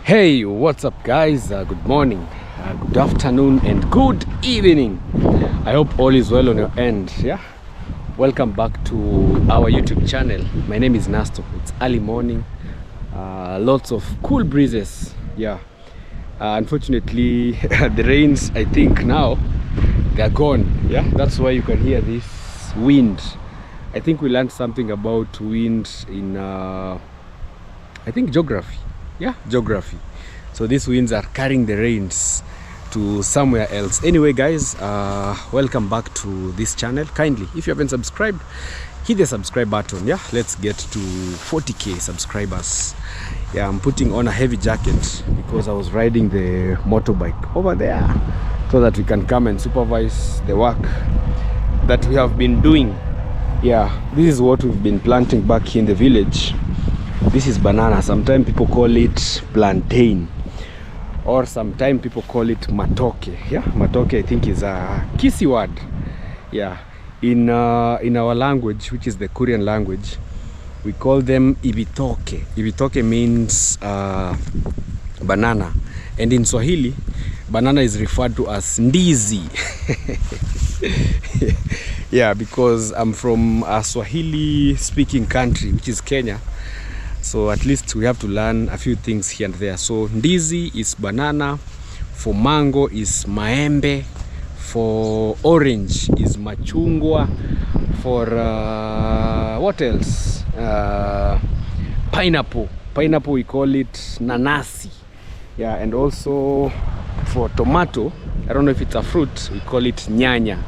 Hey, what's up guys? Good morning, good afternoon and good evening. I hope all is well on your end. Yeah, welcome back to our YouTube channel. My name is Nasto. It's early morning, lots of cool breezes. Yeah, unfortunately the rains, I think now they're gone. Yeah, that's why you can hear this wind. I think we learned something about wind in I think geography. Yeah, geography. So these winds are carrying the rains to somewhere else. Anyway guys, welcome back to this channel. Kindly, if you haven't subscribed, hit the subscribe button. Yeah, let's get to 40k subscribers. Yeah, I'm putting on a heavy jacket because I was riding the motorbike over there, so that we can come and supervise the work that we have been doing. Yeah, this is what we've been planting back here in the village. This is banana. Sometimes people call it plantain, or sometimes people call it matoke. Yeah, matoke I think is a Kisi word. Yeah, in our language, which is the Korean language, we call them ibitoke. Ibitoke means banana, and in Swahili, banana is referred to as ndizi. Yeah, because I'm from a Swahili speaking country, which is Kenya. So at least we have to learn a few things here and there. So ndizi is banana, for mango is maembe, for orange is machungwa, for what else? Pineapple. Pineapple we call it nanasi. Yeah, and also for tomato, I don't know if it's a fruit, we call it nyanya.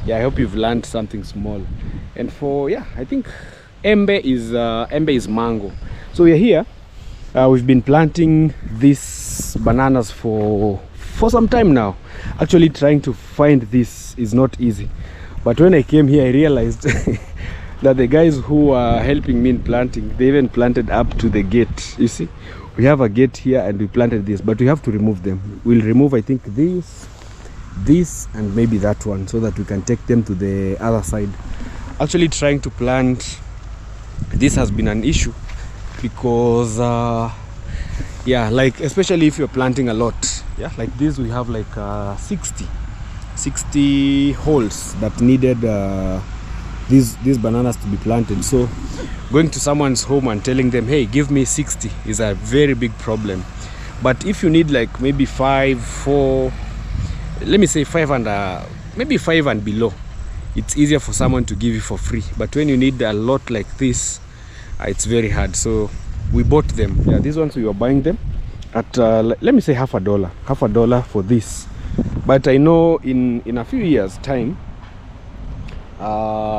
Yeah, I hope you've learned something small. And for, yeah, I think embe is mango. So we're here, we've been planting these bananas for some time now. Actually trying to find this is not easy, but when I came here I realized that the guys who are helping me in planting, they even planted up to the gate. You see, we have a gate here and we planted this, but we have to remove them. We'll remove, I think, this and maybe that one, so that we can take them to the other side. Actually trying to plant this has been an issue, because yeah, like especially if you're planting a lot. Yeah, like this we have like 60 holes that needed these bananas to be planted. So going to someone's home and telling them, hey, give me 60 is a very big problem. But if you need like maybe 5, 4, let me say 5 and maybe 5 and below, it's easier for someone to give you for free. But when you need a lot like this, it's very hard. So we bought them. Yeah, these ones we were buying them at let me say $50 for this. But I know in a few years time,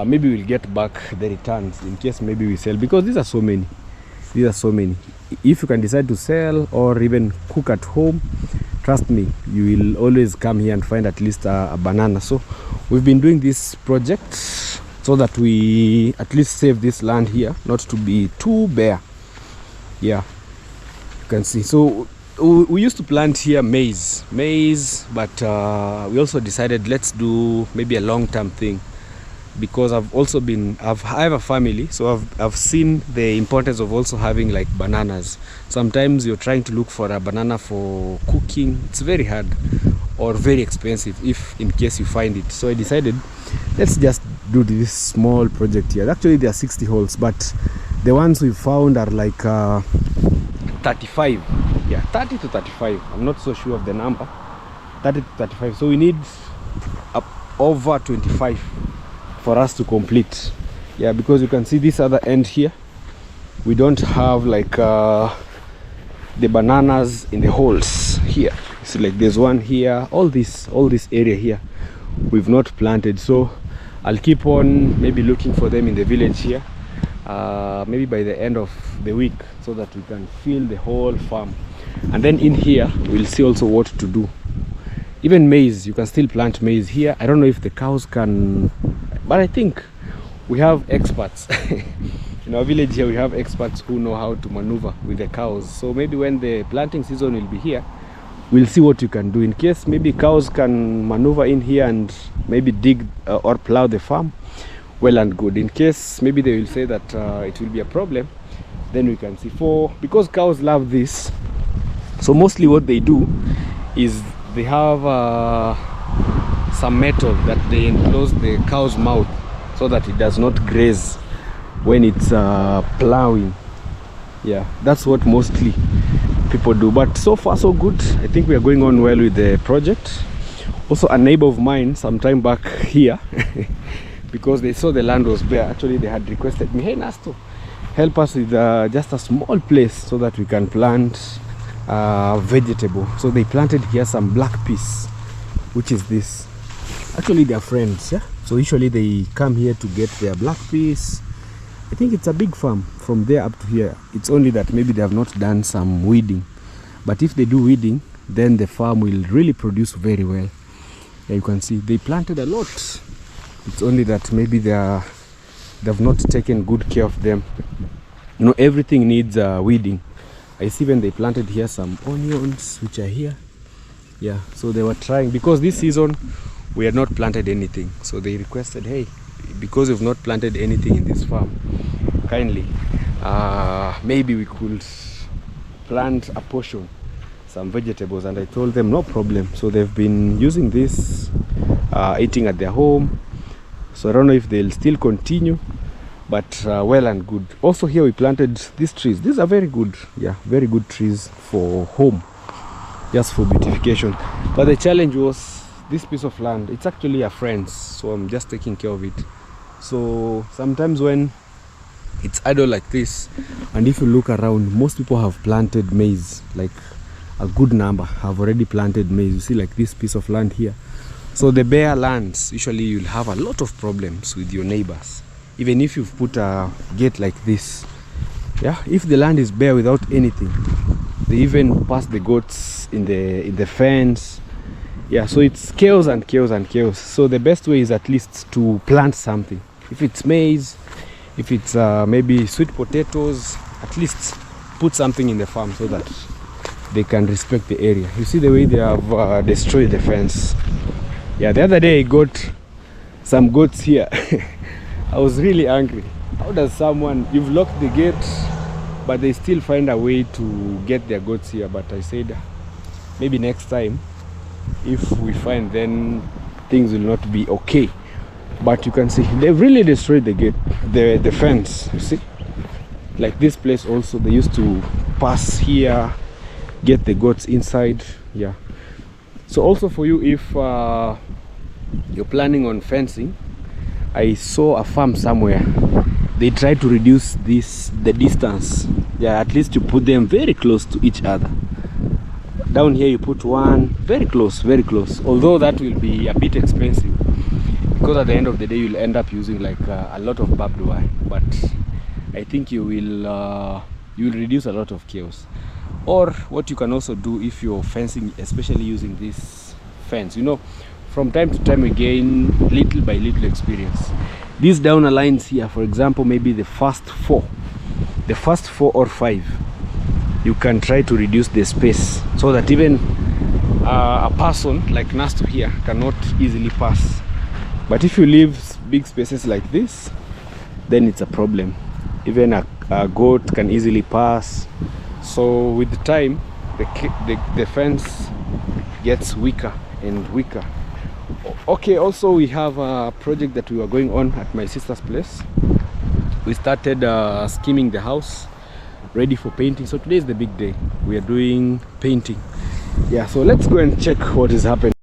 maybe we'll get back the returns in case maybe we sell, because these are so many. If you can decide to sell or even cook at home, trust me, you will always come here and find at least a banana. So we've been doing this project so that we at least save this land here not to be too bare. Yeah, you can see. So we used to plant here maize, but we also decided let's do maybe a long-term thing, because I have a family, so I've seen the importance of also having like bananas. Sometimes you're trying to look for a banana for cooking, it's very hard or very expensive if in case you find it. So I decided let's just do this small project here. Actually there are 60 holes, but the ones we found are like 35. Yeah, 30 to 35. I'm not so sure of the number. 30 to 35. So we need over 25 for us to complete. Yeah, because you can see this other end here, we don't have like the bananas in the holes here. See, like there's one here, all this area here we've not planted. So I'll keep on maybe looking for them in the village here, maybe by the end of the week, so that we can fill the whole farm. And then in here we'll see also what to do. Even maize, you can still plant maize here. I don't know if the cows can, but I think we have experts. In our village here we have experts who know how to maneuver with the cows. So maybe when the planting season will be here, we'll see what you can do. In case maybe cows can maneuver in here and maybe dig or plow the farm, well and good. In case maybe they will say that it will be a problem, then we can see. Because cows love this, So mostly what they do is they have some metal that they enclose the cow's mouth so that it does not graze when it's plowing. Yeah, that's what mostly people do, but so far so good. I think we are going on well with the project. Also, a neighbor of mine some time back here because they saw the land was bare, actually they had requested me, hey Nasto, help us with just a small place so that we can plant vegetable. So they planted here some black peas, which is this. Actually they are friends, yeah, so usually they come here to get their black peas. I think it's a big farm from there up to here. It's only that maybe they have not done some weeding, but if they do weeding, then the farm will really produce very well. Yeah, you can see they planted a lot. It's only that maybe they've not taken good care of them. You know, everything needs weeding. I see when they planted here some onions which are here. Yeah, so they were trying, because this season we had not planted anything, so they requested, hey, because we've not planted anything in this farm, kindly maybe we could plant a portion, some vegetables. And I told them no problem. So they've been using this, eating at their home. So I don't know if they'll still continue, but well and good. Also here we planted these trees. These are very good, yeah, very good trees for home, just for beautification. But the challenge was this piece of land. It's actually a friend's, so I'm just taking care of it. So sometimes when it's idle like this, and if you look around, most people have planted maize, like a good number have already planted maize. You see, like this piece of land here. So the bare lands, usually you'll have a lot of problems with your neighbors, even if you've put a gate like this. Yeah, if the land is bare without anything, they even pass the goats in the fence. Yeah, so it's chaos and chaos and chaos. So the best way is at least to plant something. If it's maize, if it's maybe sweet potatoes, at least put something in the farm so that they can respect the area. You see the way they have destroyed the fence. Yeah, the other day I got some goats here. I was really angry. How does someone, you've locked the gate, but they still find a way to get their goats here? But I said, maybe next time, if we find, then things will not be okay. But you can see they've really destroyed the gate, the fence. You see, like this place also, they used to pass here, get the goats inside. Yeah, so also for you, if you're planning on fencing, I saw a farm somewhere, they try to reduce the distance. Yeah, at least you put them very close to each other. Down here you put one very close, although that will be a bit expensive, because at the end of the day you'll end up using like a lot of barbed wire. But I think you will reduce a lot of chaos. Or what you can also do, if you're fencing, especially using this fence, you know, from time to time we gain little by little experience. These downer lines here, for example, maybe the first four or five, you can try to reduce the space so that even a person like Nasto here cannot easily pass. But if you leave big spaces like this, then it's a problem. Even a goat can easily pass. So with the time, the fence gets weaker and weaker. Okay, also we have a project that we were going on at my sister's place. We started skimming the house, ready for painting. So today is the big day. We are doing painting. Yeah, so let's go and check what is happening.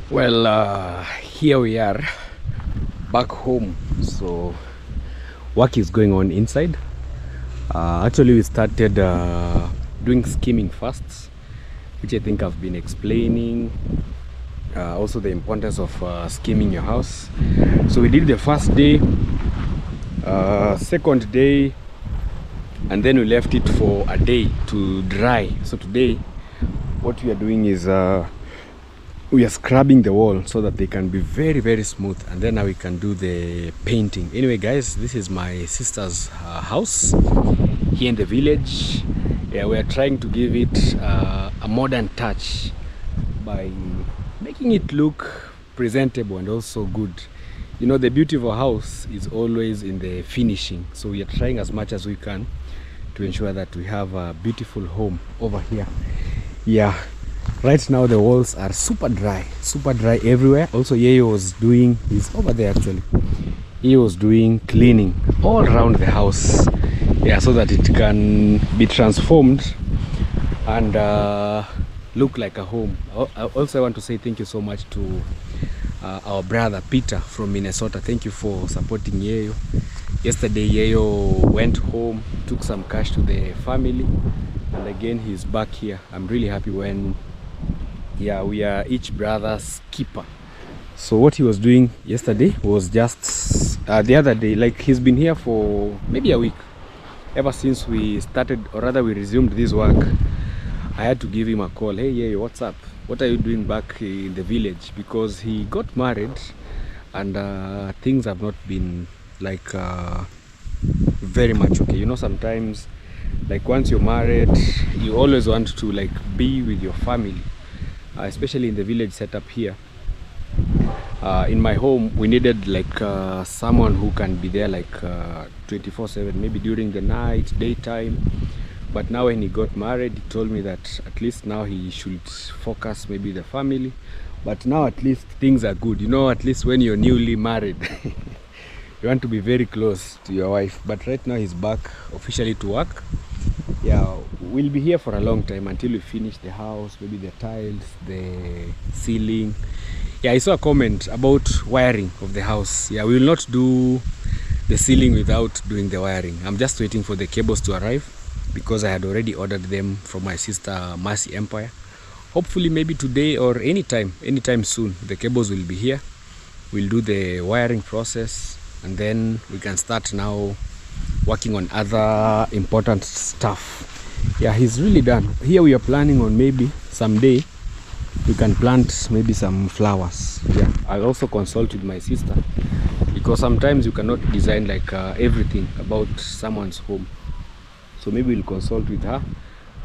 Well, here we are back home. So work is going on inside. Actually we started doing skimming first, which I think I've been explaining. Also the importance of skimming your house. So we did the first day, second day, and then we left it for a day to dry. So today what we are doing is we are scrubbing the wall so that they can be very smooth, and then now we can do the painting. Anyway guys, this is my sister's house here in the village. Yeah, we are trying to give it a modern touch by making it look presentable and also good. You know, the beauty of a house is always in the finishing, so we are trying as much as we can to ensure that we have a beautiful home over here. Yeah, right now the walls are super dry everywhere. Also Yeyo was doing, he's over there actually, he was doing cleaning all around the house, yeah, so that it can be transformed and look like a home. Also I want to say thank you so much to our brother Peter from Minnesota. Thank you for supporting Yeyo. Yesterday Yeyo went home, took some cash to the family, and again he's back here. I'm really happy when, yeah, we are each brother's keeper. So what he was doing yesterday was just the other day, like he's been here for maybe a week, ever since we started, or rather we resumed this work. I had to give him a call. Hey, yeah, what's up? What are you doing back in the village? Because he got married and things have not been like very much okay. You know, sometimes like once you're married, you always want to like be with your family, especially in the village setup here. In my home we needed like someone who can be there like 24/7, maybe during the night, daytime. But now when he got married, he told me that at least now he should focus maybe the family. But now at least things are good, you know. At least when you're newly married you want to be very close to your wife. But right now he's back officially to work. Yeah, we'll be here for a long time until we finish the house, maybe the tiles, the ceiling. Yeah, I saw a comment about wiring of the house. Yeah, we will not do the ceiling without doing the wiring. I'm just waiting for the cables to arrive because I had already ordered them from my sister Mercy Empire. Hopefully maybe today or anytime soon the cables will be here. We'll do the wiring process and then we can start now working on other important stuff. Yeah, he's really done. Here we are planning on maybe someday we can plant maybe some flowers. Yeah, I'll also consult with my sister because sometimes you cannot design like everything about someone's home. So maybe we'll consult with her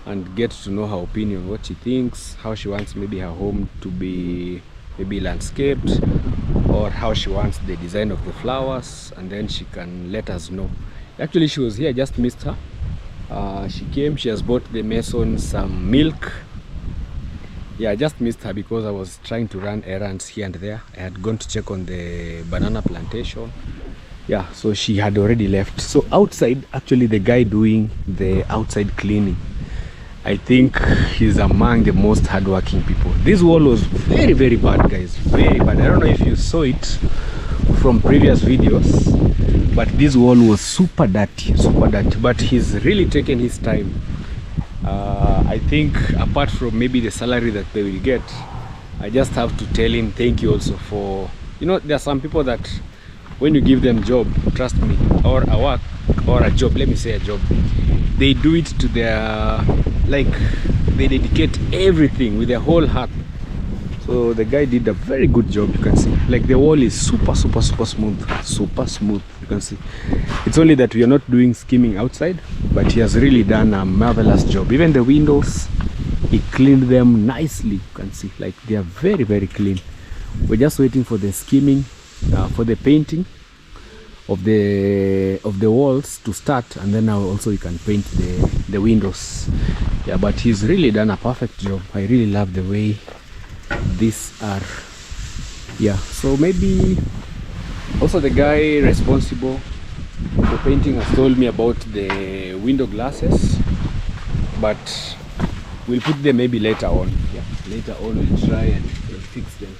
and get to know her opinion, what she thinks, how she wants maybe her home to be maybe landscaped, or how she wants the design of the flowers, and then she can let us know. Actually she was here, I just missed her. She came, she has bought the mason some milk. Yeah, I just missed her because I was trying to run errands here and there. I had gone to check on the banana plantation. Yeah, so she had already left. So outside, actually the guy doing the outside cleaning, I think he's among the most hardworking people. This wall was very, very bad, guys. Very bad. I don't know if you saw it from previous videos, but this wall was super dirty, but he's really taken his time. I think apart from maybe the salary that they will get, I just have to tell him thank you also for, you know, there are some people that when you give them job, trust me, or a work or a job, let me say a job, they do it to their, like they dedicate everything with their whole heart. So the guy did a very good job. You can see like the wall is super smooth, you can see. It's only that we are not doing skimming outside, but he has really done a marvelous job. Even the windows, he cleaned them nicely. You can see like they are very, very clean. We're just waiting for the skimming, for the painting of the walls to start, and then now also you can paint the windows. Yeah, but he's really done a perfect job. I really love the way these are. Yeah, so maybe also the guy responsible for painting has told me about the window glasses, but we'll put them maybe later on. Yeah, later on we'll try and fix them.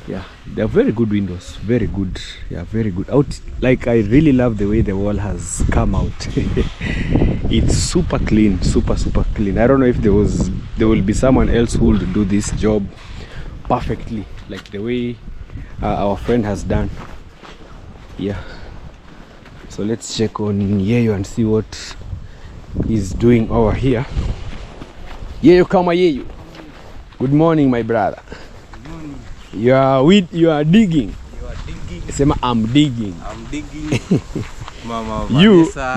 Yeah, they're very good windows, very good. Yeah, very good. Out, like I really love the way the wall has come out. It's super clean, super clean. I don't know if there will be someone else who will do this job perfectly like the way our friend has done. Yeah, so let's check on Yeyo and see what he's doing over here. Yeyo, kama Yeyo. Good morning, my brother. Good morning. You are digging. You are digging. Sema I'm digging. I'm digging. Mama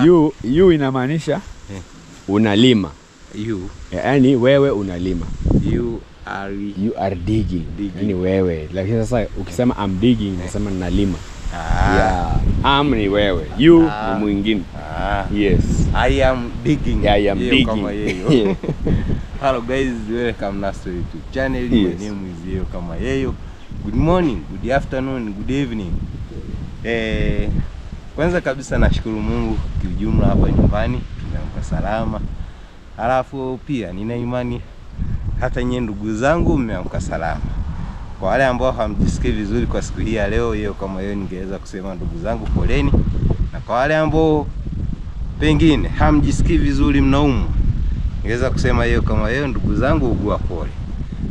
you inamaanisha unalima. You. Yaani wewe unalima. You are digging. Yaani wewe. Lakini sasa ukisema I'm digging nasema nalima. Yeah. I'm ni wewe. You ni mwingine. Yes. I am digging. Yeah, I am digging. Kama yeye. Hello guys, welcome Nasto YouTube channel. Yes. My name is Yeo kama Yeo. Good morning, good afternoon, good evening. Kwanza kabisa nashukuru Mungu kiujumla hapa nyumbani tumeamka salama. Alafu pia nina imani hata nyinyi ndugu zangu mmeamka salama. Kwa wale ambao hamjisikii vizuri kwa siku hii ya leo, Yeo kama Yeo, ningeweza kusema ndugu zangu poleni. Na kwa wale ambao pengine hamjisikii vizuri, mnaumwa, ningeweza kusema Yeo kama Yeo, ndugu zangu, ugua pole.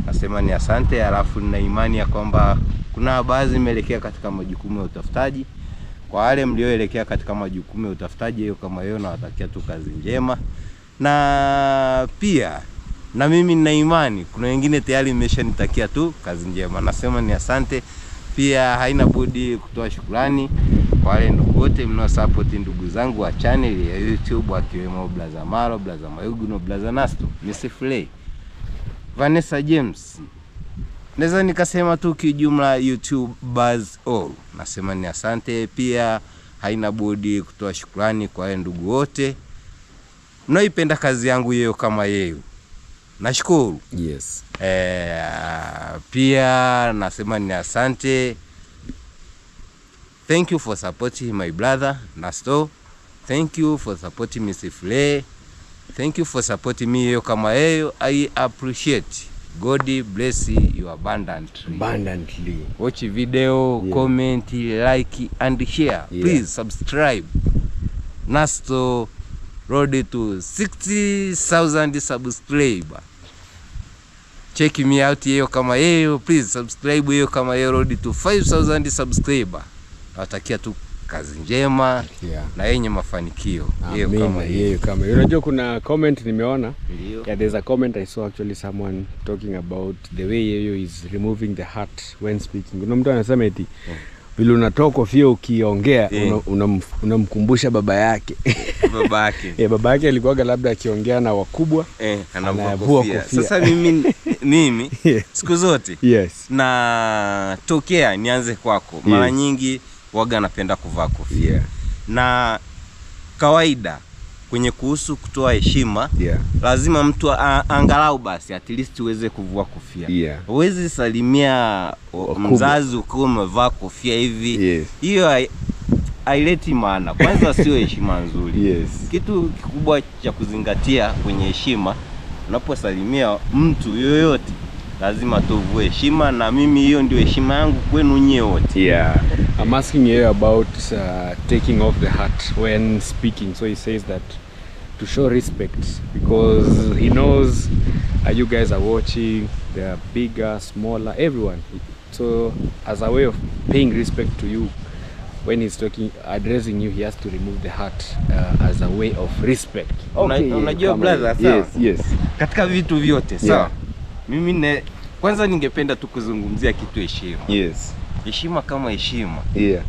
Nasema ni asante. Alafu nina imani ya kwamba kuna baadhi mmeelekea katika majukumu ya utafutaji. Kwa wale mlioelekea katika majukumu ya utafutaji, Yeo kama Yeo, nawatakia tu kazi njema. Na pia na mimi nina imani kuna wengine tayari mmeshanitakia tu kazi njema. Nasema ni asante. Pia haina budi kutoa shukrani kwa wale ndugu wote mnao support ndugu zangu wa channel ya YouTube, akiwemo Blaza Maro, Blaza Mayuguno, Blaza Nasto, Mr. Flay, Vanessa James. Naweza nikasema tu kijumla YouTubers all. Nasema ni asante. Pia haina budi kutoa shukrani kwa wale ndugu wote mnaoipenda kazi yangu Yeo kama Yeo. Nashukuru. Yes. Pia nasema ni asante. Thank you for supporting my brother Nasto. Thank you for supporting Mr. Flay. Thank you for supporting me Yeo kama Yeo. I appreciate. God bless you abundantly. Watch video, yeah. Comment, like and share. Yeah. Please subscribe. Nasto road to 60,000 subscribers. Check me out Yeo kama Yeo. Please subscribe Yeo kama Yeo road to 5,000 subscribers. Natakia tu kazi njema, yeah, na yenye mafanikio. Yeo kama Yeo. Unajua kuna comment nimeona. Yeah, there's a comment I saw actually, someone talking about the way Yeo is removing the heart when speaking. Kuna mtu anasema eti vile unatoka kofia ukiongea, unamkumbusha baba yake. Baba yake. Yeah, baba yake alikuwa labda akiongea na wakubwa, anavua kofia. Sasa mimi yes, siku zote, yes, na tokea nianze kwako, mara nyingi waga napenda kuvaa kofia. Yeah. Na kawaida kwenye kuhusu kutoa heshima, yeah, lazima mtu angalau basi at least uweze kuvua kofia. Yeah. Uwezi salimia mzazi ukiwa umevaa kofia hivi. Yes. Hiyo haileti maana. Kwanza sio heshima nzuri. Yes. Kitu kikubwa cha kuzingatia kwenye heshima, unaposalimia mtu yoyote lazima tuvue heshima, na mimi hiyo ndio heshima yangu kwenu nyie wote. Yeah. I'm asking you about taking off the hat when speaking. So he says that to show respect, because he knows you guys are watching. They are bigger, smaller, everyone. So as a way of paying respect to you, when he's talking, addressing you, he has to remove the hat as a way of respect. Okay, unajua brother, sawa? Yes, yes. Katika vitu vyote, sawa? Yeah. Mimi kwanza ningependa tu kuzungumzia kitu heshima. Yes. Heshima kama heshima. Yeah.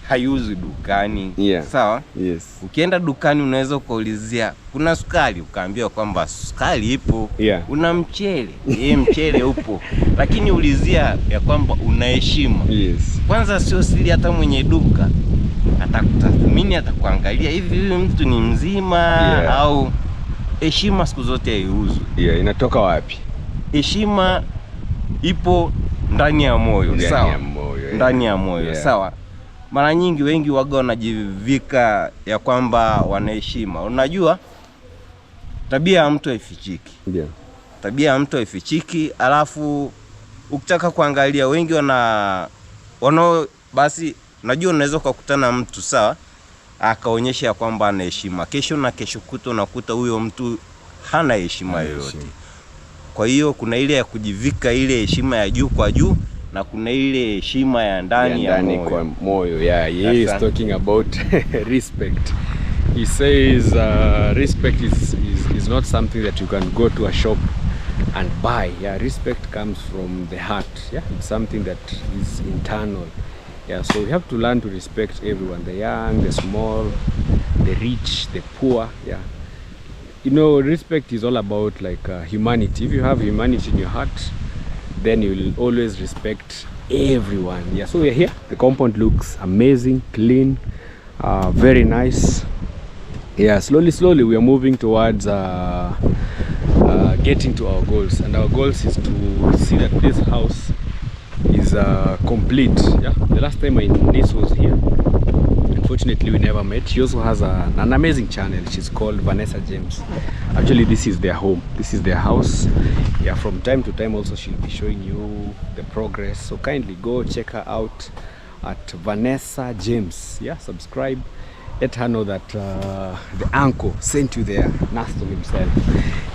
Haiuzwi dukani. Yeah. Sawa? Yes. Ukienda dukani unaweza kuulizia kuna sukari, ukaambiwa kwamba sukari ipo. Yeah. Una mchele, mchele upo. Lakini ulizia ya kwamba una heshima. Yes. Kwanza sio siri, hata mwenye duka atakutathmini, atakuangalia hivi mtu ni mzima, yeah, au heshima siku zote haiuzwi. Yeah, inatoka wapi? Heshima ipo ndani ya moyo, sawa? Ndani ya moyo, yeah, sawa? Mara nyingi wengi waga wanajivika ya kwamba wanaheshima. Unajua tabia ya mtu haifichiki. Yeah. Tabia ya mtu haifichiki. Alafu ukitaka kuangalia wengi basi unajua unaweza kukutana mtu, sawa, akaonyesha ya kwamba ana heshima. Kesho na kesho kuto unakuta huyo mtu hana heshima yoyote. Kwa hiyo kuna ile ya kujivika ile heshima ya juu kwa juu, na kuna ile heshima ya ndani ya moyo. Kwa moyo. Yeah, he is talking about respect. He says respect is not something that you can go to a shop and buy. Yeah, respect comes from the heart. Yeah, it's something that is internal. Yeah, so we have to learn to respect everyone, the young, the small, the rich, the poor. Yeah. You know, respect is all about like humanity. If you have humanity in your heart, then you will always respect everyone. Yeah, so we're here. The compound looks amazing, clean, very nice. Yeah, slowly we are moving towards getting to our goals, and our goals is to see that this house is complete. Yeah, the last time my niece was here, unfortunately we never met. She also has an amazing channel. She's called Vanessa James. Actually, this is their home, this is their house. Yeah, from time to time also she'll be showing you the progress, so kindly go check her out at Vanessa James. Yeah, subscribe, let her know that the uncle sent you there, Nasto himself.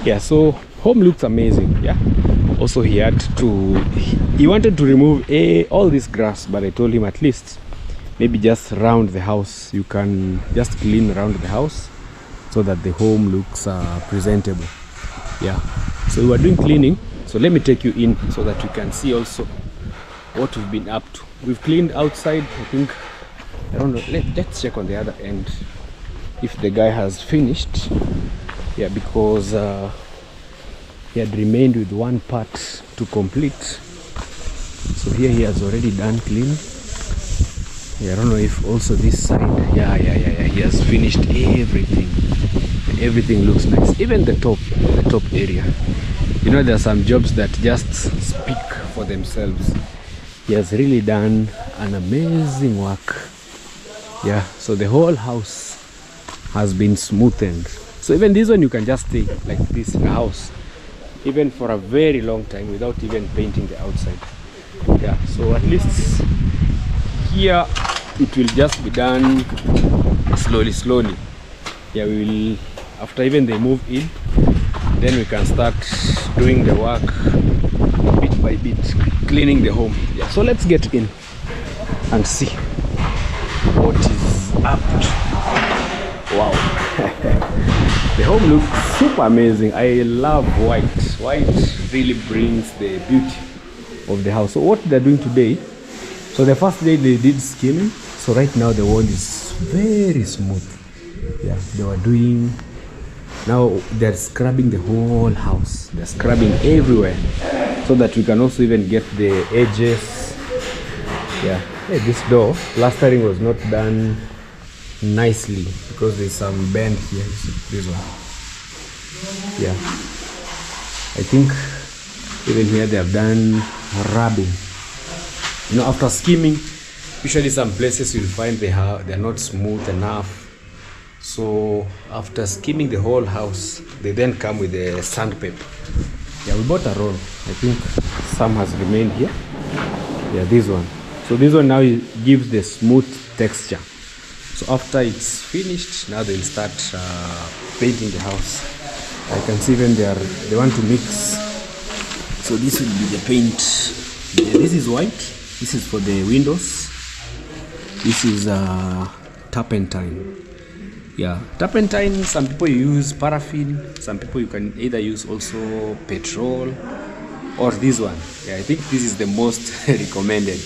Yeah, so home looks amazing. Yeah, also he wanted to remove all this grass, but I told him at least maybe just around the house, you can just clean around the house so that the home looks presentable. Yeah, so we are doing cleaning, so let me take you in so that you can see also what we've been up to. We've cleaned outside, I think. I don't know, let's check on the other end if the guy has finished. Yeah, because he had remained with one part to complete. So here he has already done clean. Yeah, I don't know if also this side. Yeah, he has finished everything. Everything looks nice, even the top area. You know, there are some jobs that just speak for themselves. He has really done an amazing work. Yeah, so the whole house has been smoothened. So even this one you can just stay like this in the house even for a very long time without even painting the outside. Yeah, so at least here it will just be done slowly. Yeah, we will, after even they move in, then we can start doing the work bit by bit, cleaning the home. Yeah, so let's get in and see what is up to. Wow. The home looks super amazing. I love white. White really brings the beauty of the house. So what they're doing today, so the first day they did skimming, so right now the wall is very smooth. Yeah, they were doing, now they're scrubbing the whole house. They're scrubbing everywhere so that we can also even get the edges. Yeah, hey, this door plastering was not done nicely because there's some bend here. This one. Yeah, I think even here they have done rubbing. You know, after skimming, usually some places you'll find they're not smooth enough. So after skimming the whole house, they then come with the sandpaper. Yeah, we bought a roll. I think some has remained here. Yeah, this one. So this one now gives the smooth texture. So after it's finished, now they'll start painting the house. I can see when they want to mix. So this will be the paint. Yeah, this is white. This is for the windows. This is turpentine. Yeah, turpentine, some people use paraffin, some people you can either use also petrol or this one. Yeah, I think this is the most recommended,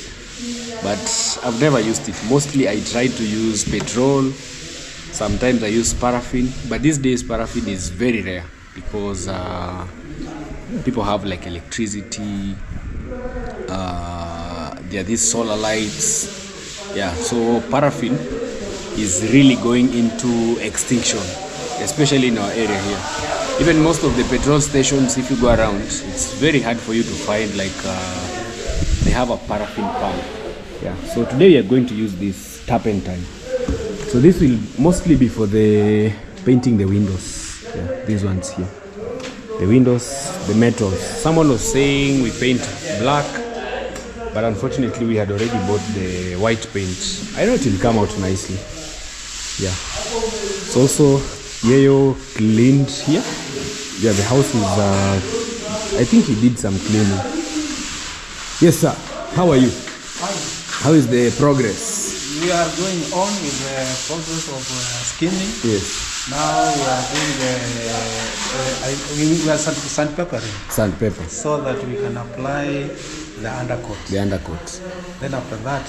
but I've never used it. Mostly I try to use petrol, sometimes I use paraffin, but these days paraffin is very rare because people have like electricity, there are these solar lights. Yeah, so paraffin is really going into extinction, especially in our area here. Even most of the petrol stations, if you go around, it's very hard for you to find like they have a paraffin pump. Yeah, so today we are going to use this turpentine. So this will mostly be for the painting the windows. Yeah, these ones here, the windows, the metals. Someone was saying we paint black, but unfortunately we had already bought the white paint. I know it will come out nicely. Yeah, so also Yayo cleaned here. Yeah, the house is I think he did some cleaning. Yes sir, how are you? Fine. How is the progress? We are going on with the process of skimming. Yes. Now we are doing we are sandpapering. Sandpaper. So that we can apply the undercoat. The undercoat. Then after that,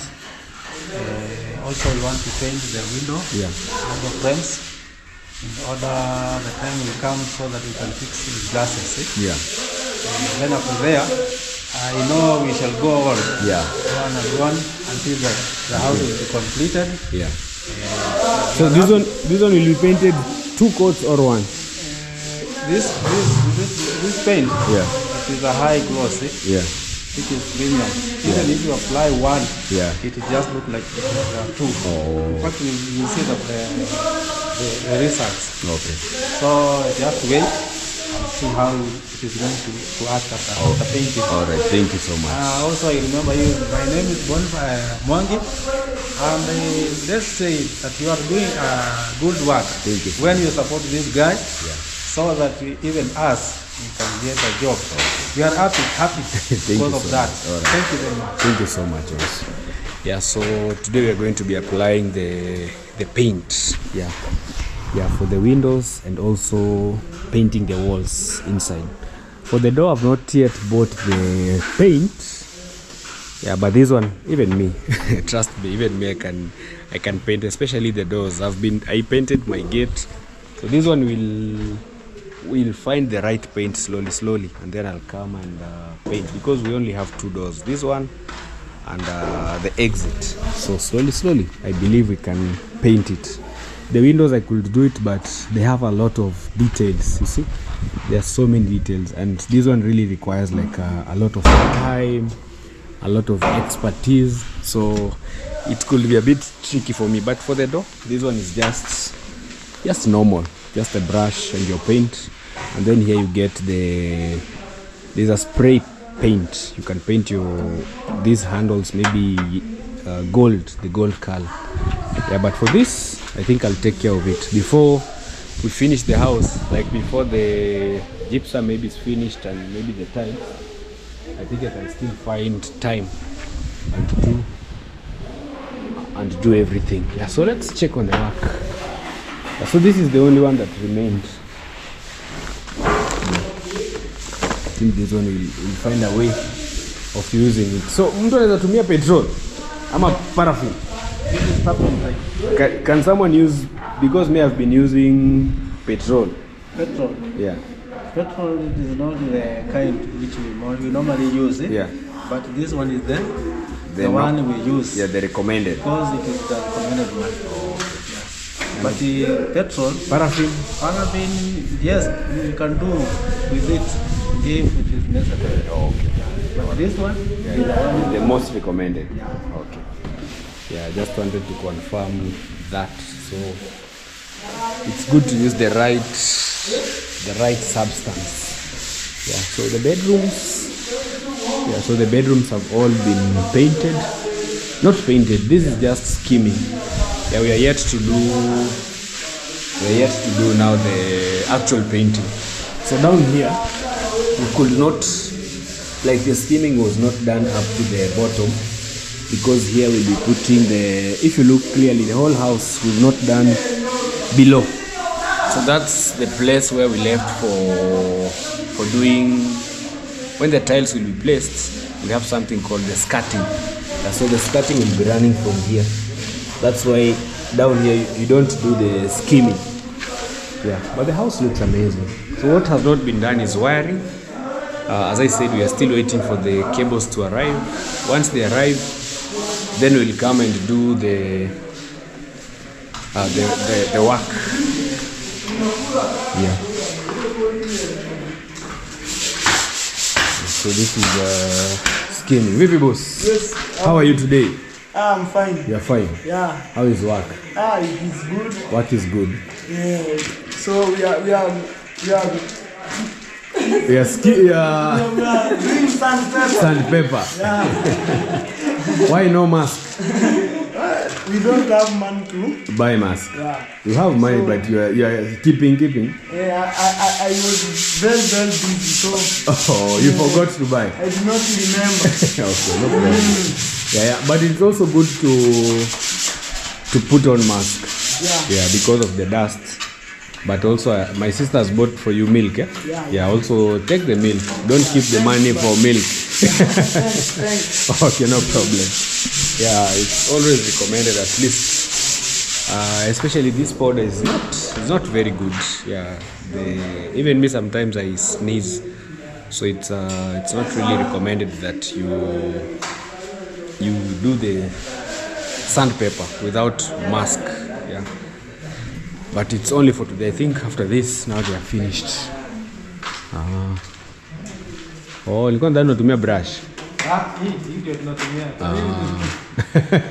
also we want to paint the window, Yeah. window frames, in order the time will come so that we can fix the glasses. Yeah. And then after there, I know we shall go on Yeah. one until the house will be completed. Yeah. So this one will be painted 2 coats or one? This this paint, Yeah. it is a high gloss, Yeah. which is premium. Even if you apply one, Yeah. it just look like there are two. Oh. In fact, you see the results. Okay. So just wait and see how it is going to act after the painting. All right. Thank you so much. Also, I remember you. My name is Mwangi, and let's say that you are doing good work. Thank you. When you support this guy, so that even us we can get a job. We are happy Thank because you of so that. much. All right. Thank you very much. Thank you so much, also. Yeah, so today we are going to be applying the paint. Yeah. Yeah, for the windows and also painting the walls inside. For the door, I've not yet bought the paint. Yeah, but this one, even me, trust me, even me, I can paint, especially the doors. I painted my gate. So this one we'll find the right paint slowly, and then I'll come and paint, because we only have two doors, this one and the exit. So slowly I believe we can paint it. The windows I could do it, but they have a lot of details. You see, there are so many details, and this one really requires like a lot of time, a lot of expertise, so it could be a bit tricky for me. But for the door, this one is just normal, just a brush and your paint. And then here you get there's a spray paint. You can paint these handles maybe the gold color. Yeah, but for this I think I'll take care of it before we finish the house, like before the gypsum maybe is finished and maybe the tiles. I think I can still find time and do everything. Yeah, so let's check on the work. Yeah, so this is the only one that remained. I think this one will find a way of using it. So mtu anaweza tumia petrol ama paraffin. Can someone use, because me have been using petrol. Petrol. Yeah. Petrol is not the kind which we normally use. Yeah. But this one is the one we use. Yeah, the recommended. Because it is the recommended one. Yeah. But the petrol, paraffin, yes, you can do with it if it is necessary. Okay. But this one is the most recommended. Yeah. Okay. Yeah, I just wanted to confirm that. So it's good to use the right substance. Yeah. So the bedrooms have all been painted. Not painted. This is just skimming. Yeah, we are yet to do now the actual painting. So down here we could not, like, the skimming was not done up to the bottom, because here we'll be putting if you look clearly, the whole house was not done below. So that's the place where we left for doing, when the tiles will be placed, we have something called the skirting. So the skirting will be running from here. That's why down here you don't do the skimming. Yeah, but the house looks amazing. So what has not been done is wiring. As I said, we are still waiting for the cables to arrive. Once they arrive, then we'll come and do the work. Yeah. So this is skimming. Vipi boss? Yes. How are you today? I'm fine. You're fine. Yeah. How is work? It is good. What is good? Yeah. So we are doing sandpaper. Sandpaper. Yeah. Why no mask? We don't have money to Buy mask. Yeah. You have money, So- but you are keeping. Yeah, I was very busy, so Oh, you forgot to buy. I did not remember. Okay, no problem. Yeah, but it's also good to put on mask. Yeah. Because of the dust. But also, my sister's bought for you milk. Yeah. Also take the milk. Don't keep the money for milk. Thanks. Okay, no problem. Yeah, it's always recommended at least. Especially this powder is not very good. Yeah, even me sometimes I sneeze, so it's not really recommended that you do the sandpaper without mask. Yeah, but it's only for today. I think after this, now they are finished. Oh, nilikuwa ndani natumia brush. Hii ndio tunatumia.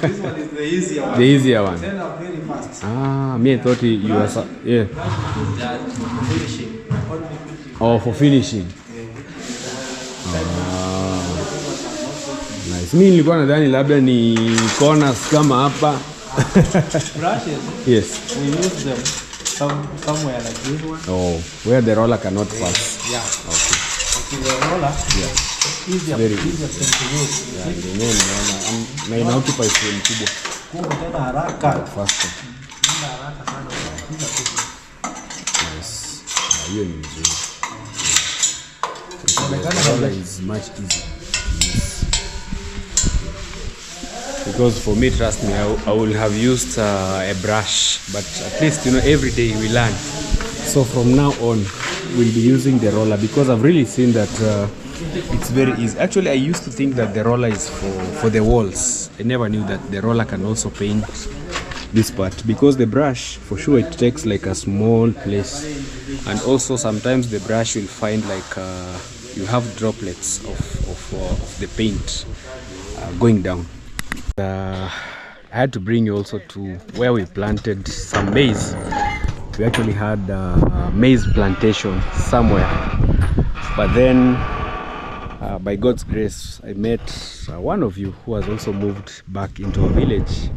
This one is the easier one. The easier one. Then I'm very fast. Me I thought you were yeah. Finishing. Oh, for finishing. Nice. Mimi nilikuwa nadhani labda ni corners kama hapa. Brushes? Yes. We use them somewhere like this one. Oh, where the roller cannot pass. Yeah. Okay. Okay, the roller. Yeah. Easier to use. Yeah, na ina occupy frame kubwa. Tena haraka. Faster. Haraka sana. Yes. Hiyo ni nzuri. The roller is much easier. Because for me, trust me, I will have used a brush, but at least, you know, every day we learn. So from now on, we'll be using the roller because I've really seen that it's very easy. Actually, I used to think that the roller is for the walls. I never knew that the roller can also paint this part, because the brush, for sure, it takes like a small place, and also sometimes the brush will find like you have droplets of the paint going down. I had to bring you also to where we planted some maize. We actually had a maize plantation somewhere, but then by God's grace I met one of you who has also moved back into a village,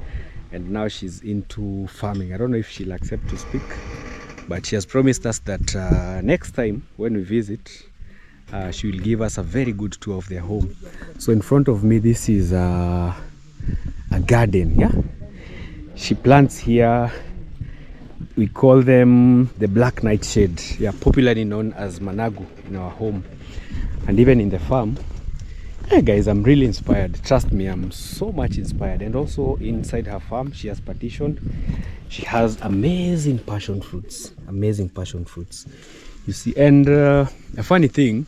and now she's into farming. I don't know if she'll accept to speak, but she has promised us that next time when we visit, she will give us a very good tour of their home. So in front of me, this is a garden. Yeah, she plants here, we call them the black nightshade, yeah, popularly known as managu in our home and even in the farm. Hey guys, I'm really inspired, trust me, I'm so much inspired. And also inside her farm, she has partitioned, she has amazing passion fruits, you see. And a funny thing,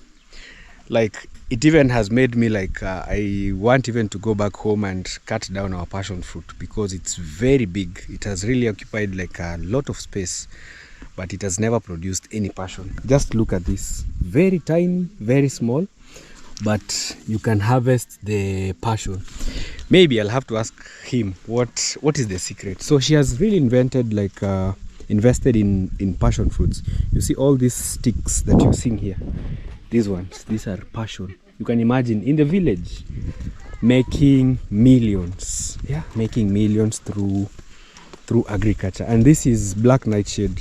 like, it even has made me like I want even to go back home and cut down our passion fruit, because it's very big. It has really occupied like a lot of space, but it has never produced any passion. Just look at this, very tiny, very small, but you can harvest the passion. Maybe I'll have to ask him what is the secret. So she has really invented like invested in passion fruits. You see all these sticks that you're seeing here, these ones, these are passion. You can imagine in the village making millions, yeah, making millions through agriculture. And this is black nightshade.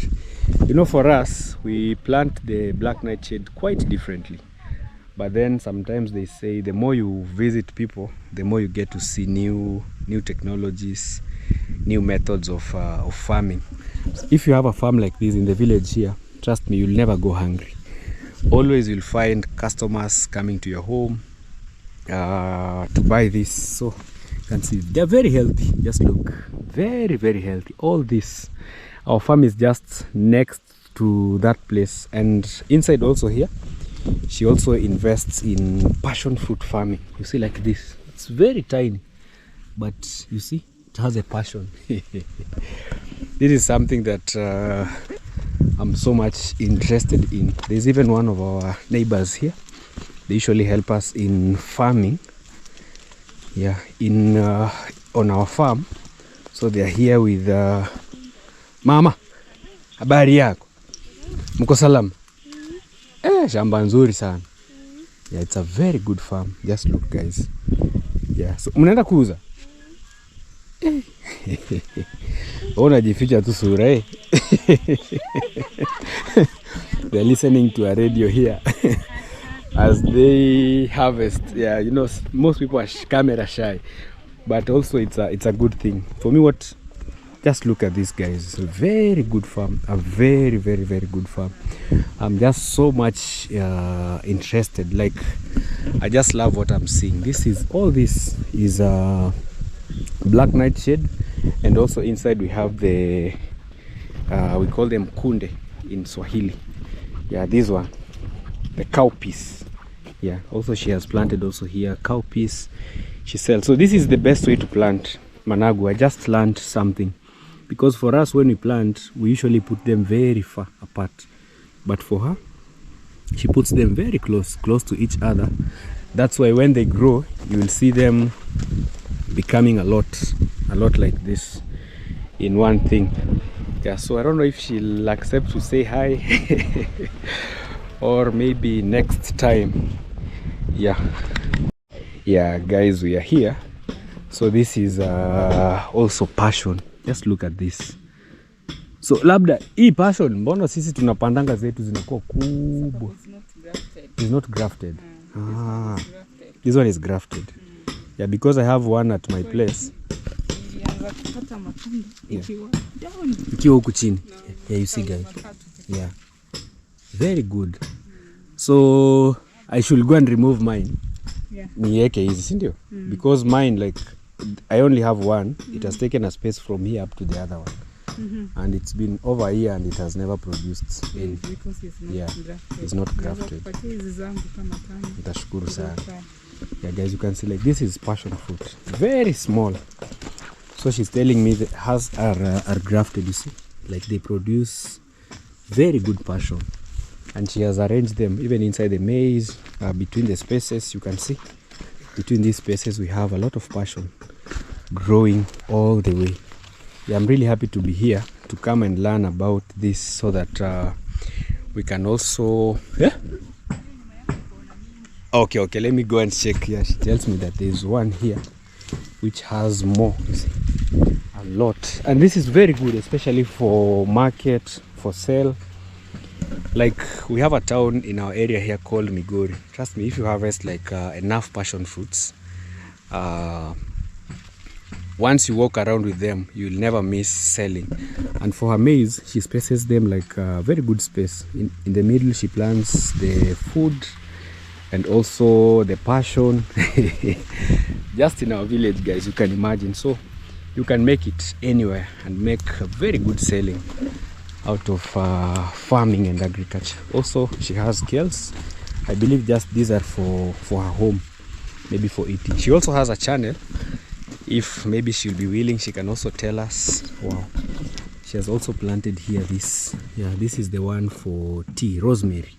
You know, for us, we plant the black nightshade quite differently, but then sometimes they say the more you visit people, the more you get to see new technologies, new methods of farming. If you have a farm like this in the village here, trust me, you'll never go hungry. Always you'll find customers coming to your home to buy this. So you can see they're very healthy. Just look, very, very healthy. All this, our farm is just next to that place, and inside also here she also invests in passion fruit farming. You see, like this, it's very tiny, but you see it has a passion. This is something that I'm so much interested in. There's even one of our neighbors here. They usually help us in farming, yeah, on our farm. So they are here with mama, habari yako, mko salama? Shamba nzuri sana. Yeah, it's a very good farm. Just look guys. Yeah, so mnaenda kuuza? Unajificha tu sura eh. They're listening to a radio here as they harvest. Yeah, you know, most people are camera shy, but also it's a good thing. For me, just look at this guys. It's a very good farm, a very, very, very good farm. I'm just so much interested. Like, I just love what I'm seeing. All this is black nightshade, and also inside we have the we call them kunde in Swahili. Yeah, this one, the cowpeas. Yeah, also she has planted also here cowpeas she sells. So this is the best way to plant managu. I just learned something, because for us when we plant we usually put them very far apart, but for her she puts them very close to each other. That's why when they grow, you will see them becoming a lot like this in one thing. Yeah, so I don't know if she'll accept to say hi or maybe next time. Yeah, guys, we are here. So this is also passion. Just look at this. So labda hii passion, mbona sisi tunapandanga zetu zinakuwa kubwa? It's not grafted. This one is grafted. Yeah, because I have one at my place. Ikiwa huku chini. Yeah, you see guys. Yeah. Very good. So I should go and remove mine. Yeah. Niweke hizi, si ndio? Because mine, like, I only have one. It has taken a space from here up to the other one. And it's been over a year and it has never produced any. Because it's not grafted. It's not grafted. Nitashukuru sana. Yeah, guys, you can see, like, this is passion fruit. Very small. So she's telling me that hers are grafted, you see. Like, they produce very good passion. And she has arranged them even inside the maize, between the spaces. You can see between these spaces we have a lot of passion growing all the way. Yeah, I'm really happy to be here to come and learn about this so that we can also... Yeah? Okay, let me go and check. Yeah, she tells me that there's one here which has more, you see, a lot. And this is very good, especially for market, for sale. Like, we have a town in our area here called Migori. Trust me, if you harvest like enough passion fruits, once you walk around with them, you'll never miss selling. And for her maize, she spaces them like a very good space. In the middle, she plants the food and also the passion. Just in our village, guys, you can imagine. So you can make it anywhere and make a very good selling out of farming and agriculture. Also, she has girls. I believe just these are for her home, maybe for eating. She also has a channel. If maybe she'll be willing, she can also tell us. Wow, she has also planted here this. Yeah, this is the one for tea, rosemary.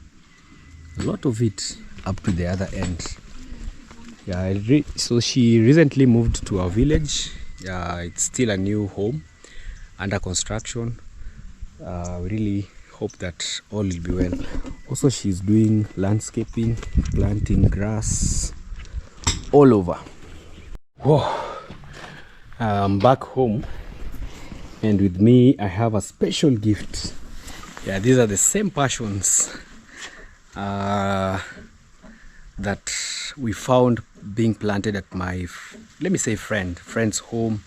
A lot of it up to the other end. Yeah, so she recently moved to our village. Yeah, it's still a new home under construction. We really hope that all will be well. Also, she's doing landscaping, planting grass all over. Whoa. I'm back home, and with me I have a special gift. Yeah, these are the same passions that we found being planted at my, let me say, friend's home,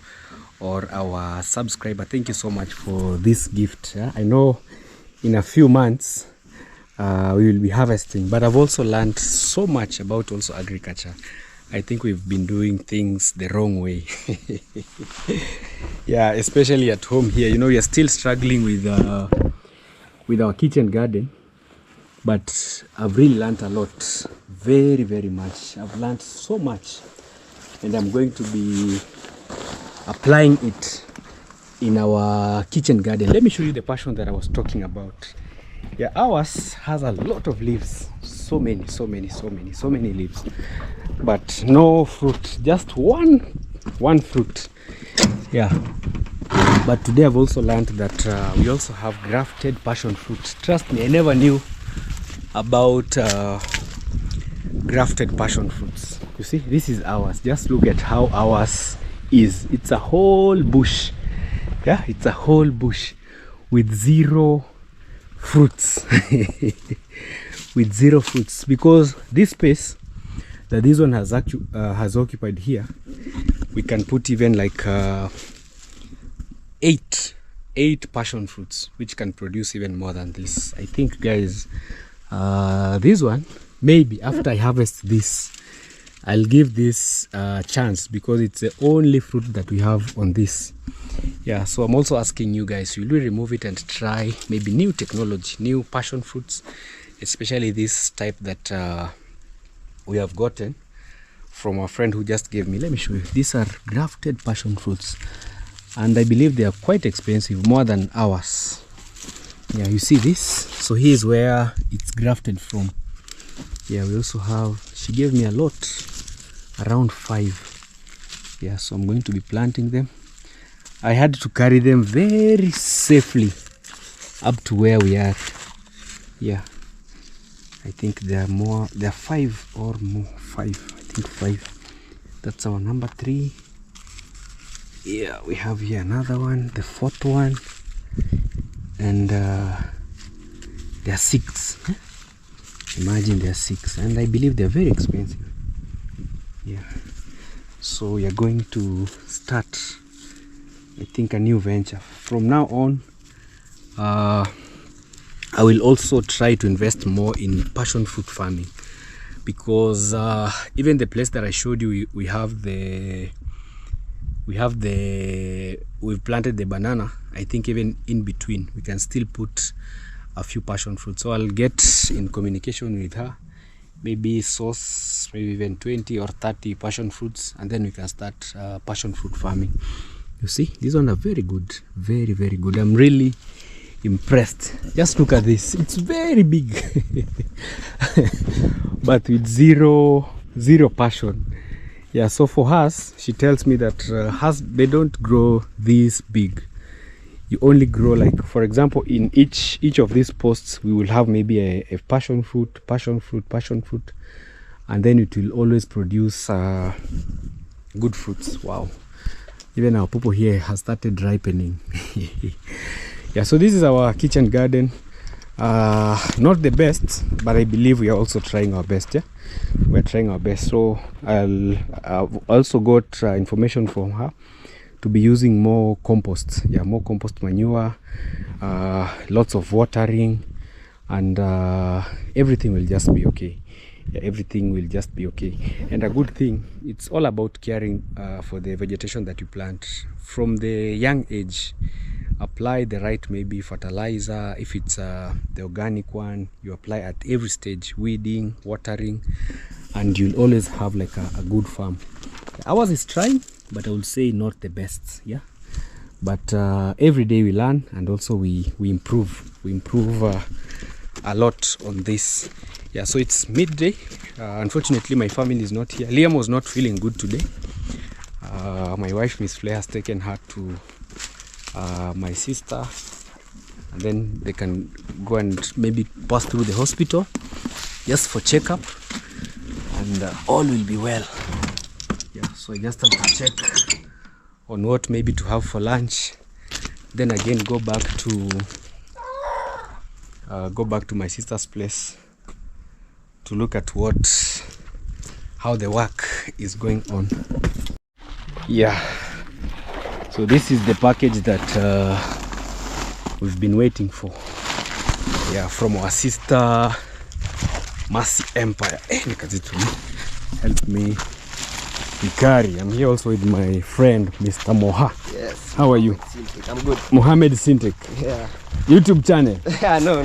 or our subscriber. Thank you so much for this gift. Yeah? I know in a few months we will be harvesting, but I've also learned so much about also agriculture. I think we've been doing things the wrong way. Yeah, especially at home here. You know, we are still struggling with our kitchen garden, but I've really learned a lot. Very, very much. I've learned so much, and I'm going to be applying it in our kitchen garden. Let me show you the passion that I was talking about. Yeah, ours has a lot of leaves. So many leaves, but no fruit. Just one fruit. Yeah, but today I've also learned that we also have grafted passion fruit. Trust me, I never knew about grafted passion fruits. You see, this is ours. Just look at how ours is. It's a whole bush. Yeah, it's a whole bush with zero fruits. With zero fruits, because this space that this one has occupied here, we can put even like 8 passion fruits, which can produce even more than this. I think, guys, this one, maybe after I harvest this, I'll give this a chance, because it's the only fruit that we have on this. Yeah, so I'm also asking you guys, will we remove it and try maybe new technology, new passion fruits, especially this type that we have gotten from a friend who just gave me. Let me show you. These are grafted passion fruits, and I believe they are quite expensive, more than ours. Yeah, you see this? So here's where it's grafted from. Yeah, we also have, she gave me a lot, around 5. Yeah, so I'm going to be planting them. I had to carry them very safely up to where we are. Yeah, I think there are more, there are 5 or more. 5, I think 5. That's our number 3. Yeah, we have here another one, the 4th one, and there are 6. Imagine there are 6, and I believe they're very expensive. Yeah, so we are going to start, I think, a new venture from now on. I will also try to invest more in passion fruit farming, because even the place that I showed you, we've planted the banana. I think even in between we can still put a few passion fruits. So I'll get in communication with her, maybe source maybe even 20 or 30 passion fruits, and then we can start passion fruit farming. You see, these ones are very good, very good. I'm really impressed. Just look at this, it's very big but with zero passion. Yeah, so for us, she tells me that they don't grow this big. You only grow, like, for example, in each of these posts we will have maybe a passion fruit, and then it will always produce good fruits. Wow, even our pawpaw here has started ripening. Yeah, so this is our kitchen garden. Not the best, but I believe we are also trying our best. Yeah, we're trying our best. So I've also got information from her to be using more compost. Yeah, more compost manure, lots of watering, and everything will just be okay. Yeah, everything will just be okay. And a good thing, it's all about caring for the vegetation that you plant from the young age. Apply the right maybe fertilizer. If it's the organic one, you apply at every stage, weeding, watering, and you'll always have like a good farm. Ours is trying, but I would say not the best. Yeah, but every day we learn, and also we improve a lot on this. Yeah, so it's midday. Unfortunately my family is not here. Liam was not feeling good today. My wife, Miss Flair, has taken her to my sister, and then they can go and maybe pass through the hospital just for checkup, and all will be well. Yeah, so I just have to check on what maybe to have for lunch, then again go back to my sister's place to look at how the work is going on. Yeah, so this is the package that we've been waiting for. Yeah, from our sister Mercy Empire. Help me carry. I'm here also with my friend Mr. Moha. Yes. How are you? I'm good. Mohammed Sintek. Yeah. YouTube channel. Yeah, no.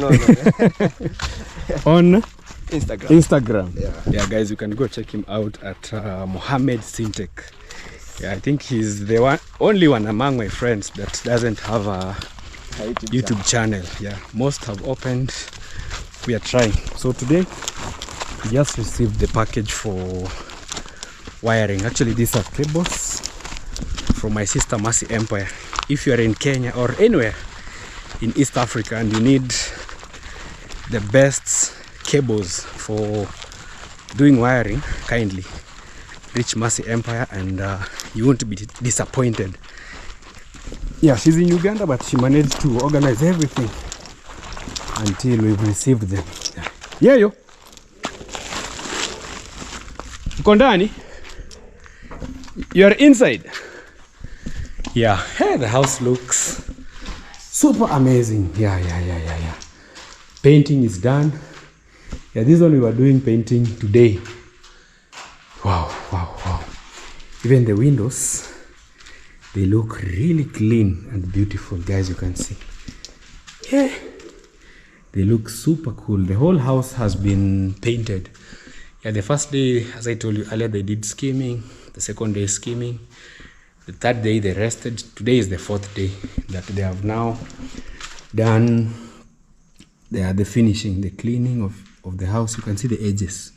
On Instagram. Yeah, guys, you can go check him out at Mohammed Sintek. Yeah, I think he's the only one among my friends that doesn't have a YouTube channel. Yeah, most have opened. We are trying. So today we just received the package for wiring. Actually, these are cables from my sister Mercy Empire. If you are in Kenya or anywhere in East Africa and you need the best cables for doing wiring, kindly reach Mercy Empire, and you won't be disappointed. Yeah, she's in Uganda, but she managed to organize everything until we've received them. Yeah, yo. Uko ndani? You're inside. Yeah, hey, the house looks super amazing. Yeah. Painting is done. Yeah, this one we were doing painting today. Wow. Even the windows, they look really clean and beautiful, guys. You can see. Yeah, they look super cool. The whole house has been painted. Yeah, the first day, as I told you earlier, they did skimming. The second day, skimming. The third day, they rested. Today is the fourth day that they have now done the finishing, the cleaning of the house. You can see the edges,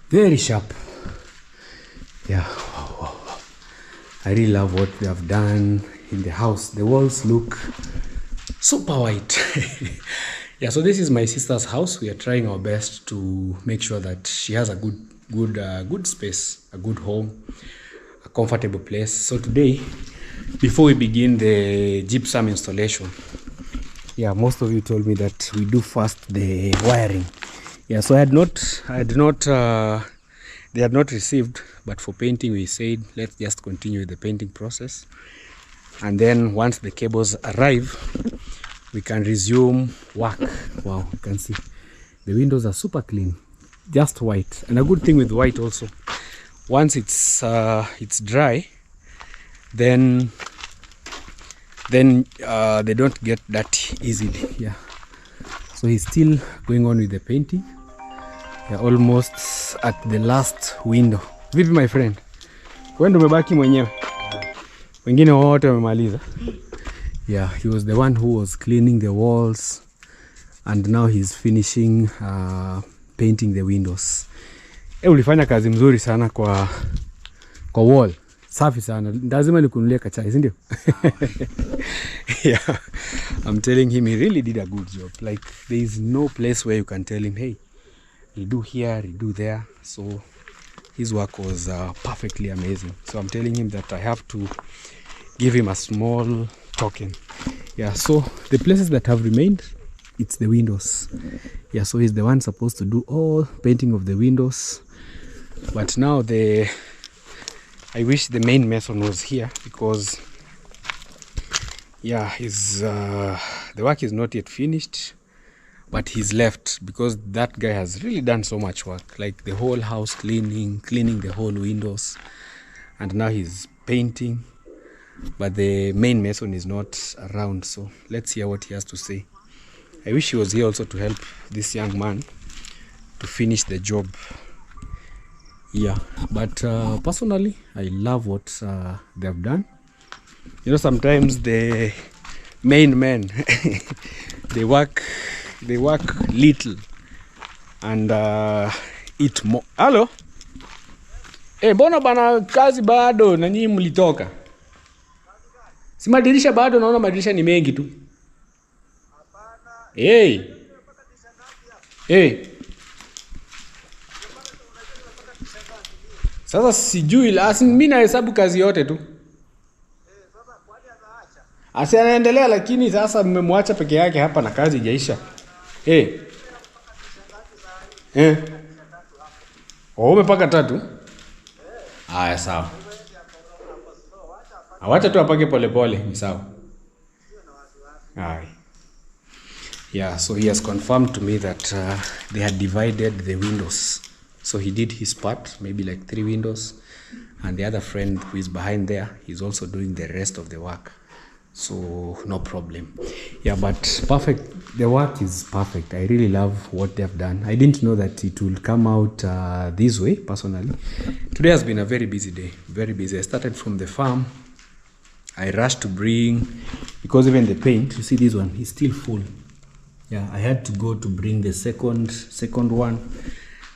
very sharp. Yeah, wow. I really love what they have done in the house. The walls look super white. Yeah, so this is my sister's house. We are trying our best to make sure that she has a good space, a good home, a comfortable place. So today, before we begin the gypsum installation, yeah, most of you told me that we do first the wiring. Yeah, so they had not received, but for painting we said let's just continue the painting process, and then once the cables arrive we can resume work. Wow, you can see the windows are super clean, just white. And a good thing with white also, once it's dry, then they don't get dirty easily. Yeah, so he's still going on with the painting. Yeah, almost at the last window. Vipi my friend, wewe ndo umebaki mwenyewe, wengine wote wamemaliza? Yeah, he was the one who was cleaning the walls, and now he's finishing painting the windows. Ulifanya kazi mzuri sana kwa wall. Safi sana. Lazima nikunulie kachai, si ndio? Yeah. I'm telling him he really did a good job. Like there is no place where you can tell him, hey, redo here, redo there. So his work was perfectly amazing. So I'm telling him that I have to give him a small token. Yeah, so the places that have remained, it's the windows. Yeah, so he's the one supposed to do all painting of the windows. But now I wish the main mason was here, because yeah, the work is not yet finished, but he's left because that guy has really done so much work, like the whole house cleaning the whole windows, and now he's painting. But the main mason is not around, so let's hear what he has to say. I wish he was here also to help this young man to finish the job. Yeah, but personally I love what they have done. You know, sometimes the main men they work little and eat more. Hello? Mbona bana kazi bado na nyinyi mlitoka? Si madirisha bado, naona madirisha ni mengi tu. Sasa sijui, mimi nahesabu kazi yote tu. Asi anaendelea, lakini sasa mmemwacha peke yake hapa na kazi haijaisha. Umepaka 3? Haya, sawa. Awacha tu apake pole ni sawa. Yeah, so he has confirmed to me that they had divided the windows. So he did his part, maybe like 3 windows, and the other friend who is behind there, he's also doing the rest of the work. So no problem. Yeah, but perfect. The work is perfect. I really love what they have done. I didn't know that it will come out this way, personally. Today has been a very busy day, very busy. I started from the farm. I rushed to bring, because even the paint, you see this one, is still full. Yeah, I had to go to bring the second one.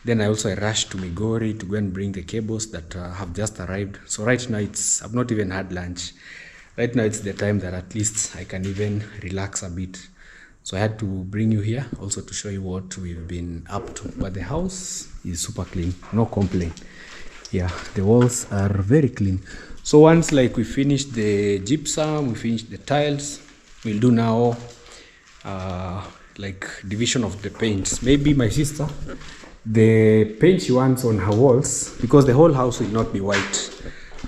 Then I rushed to Migori to go and bring the cables that have just arrived. So right now I've not even had lunch. Right now it's the time that at least I can even relax a bit. So I had to bring you here also to show you what we've been up to. But the house is super clean, no complaint. Yeah, the walls are very clean. So once like we finish the gypsum, we finish the tiles, we'll do now like division of the paints. Maybe my sister, the paint she wants on her walls, because the whole house will not be white,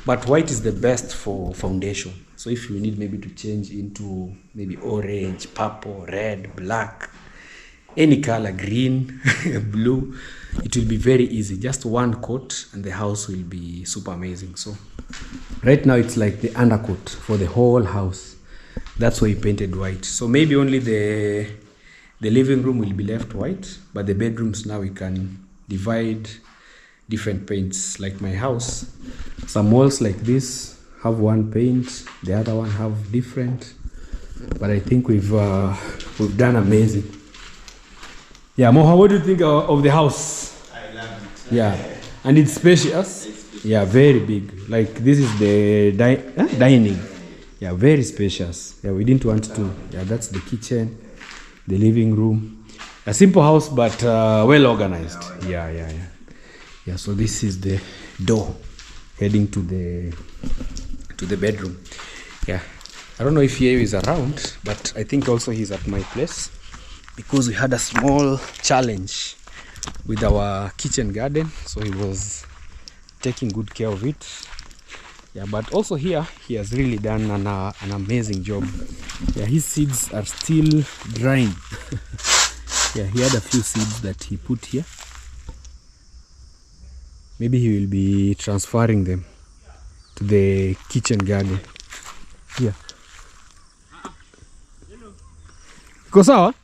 but white is the best for foundation. So if you need maybe to change into maybe orange, purple, red, black, any color, green, blue, it will be very easy. Just one coat and the house will be super amazing. So right now it's like the undercoat for the whole house. That's why he painted white. So maybe only the living room will be left white, but the bedrooms now we can divide different paints. Like my house, some walls like this have one paint, the other one have different. But I think we've done amazing. Yeah, Moha, what do you think of the house? I love it. Yeah, and it's spacious. Yeah, very big. Like this is the dining. Yeah, very spacious. Yeah, we didn't want to. Yeah, that's the kitchen, the living room. A simple house, but well organized. Yeah. Yeah, so this is the door heading to the bedroom. Yeah, I don't know if Yeo is around, but I think also he's at my place because we had a small challenge with our kitchen garden, so he was taking good care of it. Yeah, but also here he has really done an amazing job. Yeah, his seeds are still drying. Yeah, he had a few seeds that he put here. Maybe he will be transferring them to the kitchen garden. Yeah. Iko sawa?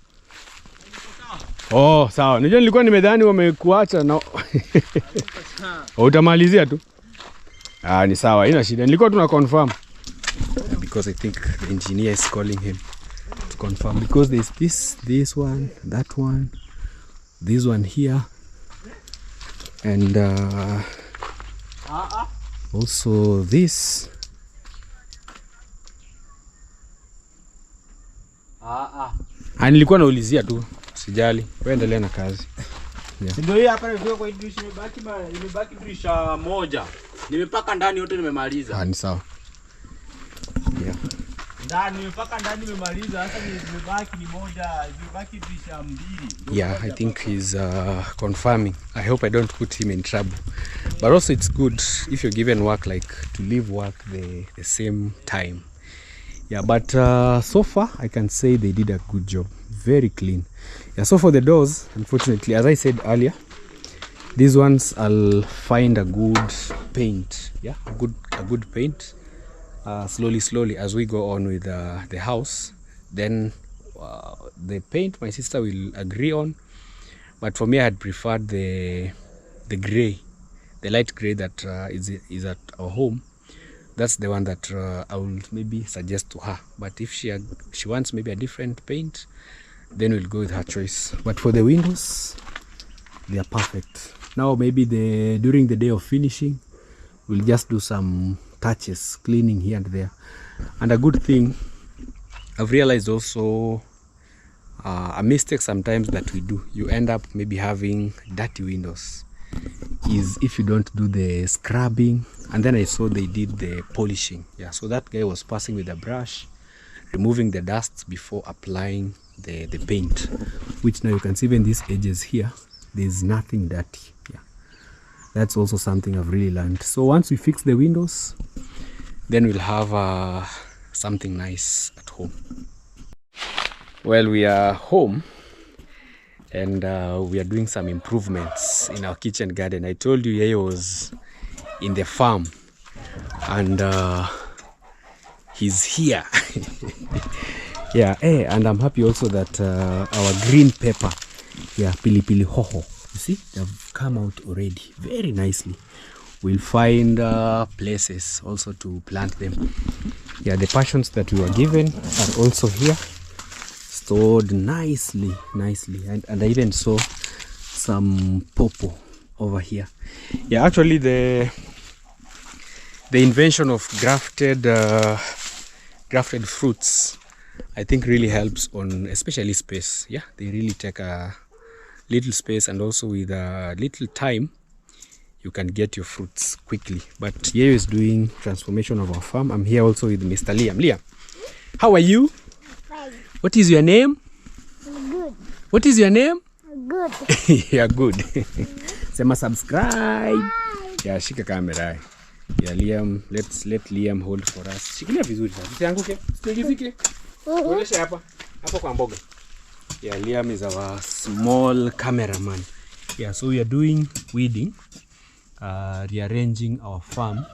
Oh, sawa. Najua nilikuwa nimedhani wamekuacha na utamalizia tu. Ah, ni sawa, haina shida. Nilikuwa tuna confirm. Because I think the engineer is calling him to confirm, because there's this one, that one, this one here, and also this. Nilikuwa naulizia tu, sijali. Wewe endelea na kazi. Yeah. Ndio hii hapa ndio kwa dirisha imebaki dirisha moja. Nimepaka ndani yote nimemaliza. Ni sawa. Yeah. Ndani nimepaka ndani nimemaliza, sasa nimebaki ni moja, imebaki dirisha mbili. Yeah, I think he's confirming. I hope I don't put him in trouble. But also it's good if you're given work, like to leave work the same time. Yeah, but so far I can say they did a good job. Very clean. Yeah, so for the doors, unfortunately, as I said earlier, these ones I'll find a good paint. Yeah, a good paint. Slowly as we go on with the house, then the paint my sister will agree on. But for me, I had preferred the gray, the light gray that is at our home. That's the one that I will maybe suggest to her. But if she wants maybe a different paint, then we'll go with her choice. But for the windows, they are perfect. Now maybe during the day of finishing, we'll just do some touches, cleaning here and there. And a good thing I've realized also, a mistake sometimes that we do, you end up maybe having dirty windows, is if you don't do the scrubbing. And then I saw they did the polishing. Yeah, so that guy was passing with a brush, removing the dust before applying the paint, which now you can see even these edges here, there's nothing dirty. Yeah, that's also something I've really learned. So once we fix the windows, then we'll have something nice at home. Well, we are home, and we are doing some improvements in our kitchen garden. I told you Yeye was in the farm, and he's here. Yeah, and I'm happy also that our green pepper, yeah, pilipili hoho, you see, they've come out already very nicely. We'll find places also to plant them. Yeah, the passions that we were given are also here, stored nicely. And I even saw some pawpaw over here. Yeah, actually the invention of grafted fruits, I think, really helps on especially space. Yeah, they really take a little space, and also with a little time you can get your fruits quickly. But Yeo is doing transformation of our farm. I'm here also with Mr. Liam. Liam, how are you? Fine. What is your name? Good. What is your name? Good. Yeah, good. Sema subscribe. Yeah, shika camera. Yeah, Liam, let Liam hold for us. Shikilia vizuri sana. Usianguke. Usigizike. Tuoneshe hapa. Hapo kwa mboga. Yeah, Liam is our small cameraman. Yeah, so we are doing weeding, rearranging our farm,